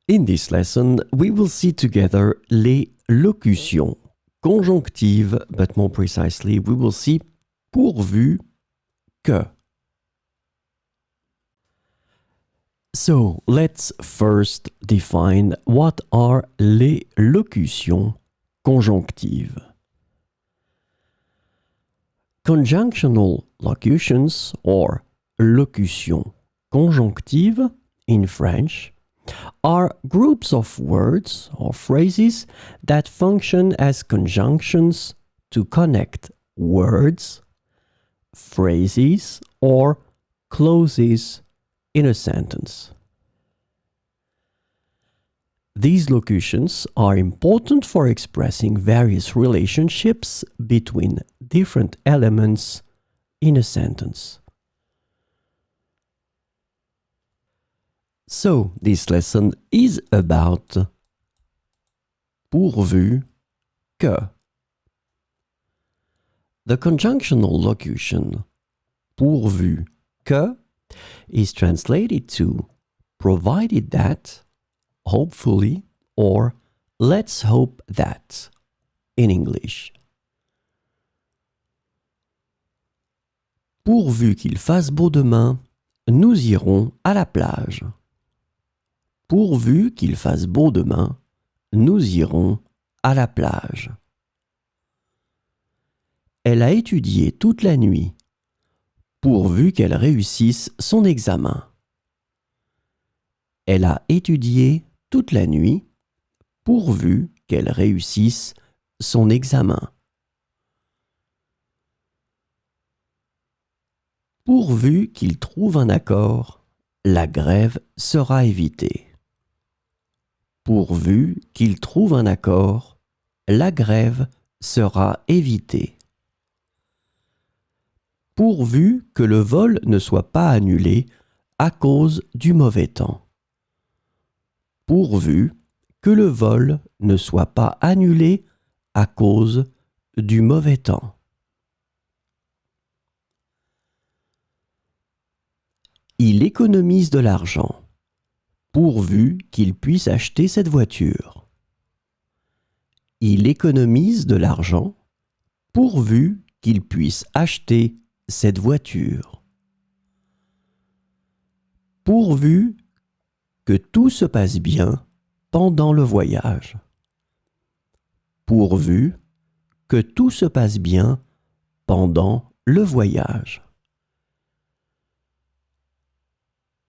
In this lesson, we will see together les locutions conjonctives, but more precisely, we will see pourvu que. So, let's first define what are les locutions conjonctives. Conjunctional locutions, or locutions conjonctives in French, are groups of words or phrases that function as conjunctions to connect words, phrases, or clauses in a sentence. These locutions are important for expressing various relationships between different elements in a sentence. So, this lesson is about pourvu que. The conjunctional locution pourvu que is translated to provided that, hopefully, or let's hope that in English. Pourvu qu'il fasse beau demain, nous irons à la plage. Pourvu qu'il fasse beau demain, nous irons à la plage. Elle a étudié toute la nuit, pourvu qu'elle réussisse son examen. Elle a étudié toute la nuit, pourvu qu'elle réussisse son examen. Pourvu qu'il trouve un accord, la grève sera évitée. Pourvu qu'il trouve un accord, la grève sera évitée. Pourvu que le vol ne soit pas annulé à cause du mauvais temps. Pourvu que le vol ne soit pas annulé à cause du mauvais temps. Il économise de l'argent, pourvu qu'il puisse acheter cette voiture. Il économise de l'argent, pourvu qu'il puisse acheter cette voiture. Pourvu que tout se passe bien pendant le voyage. Pourvu que tout se passe bien pendant le voyage.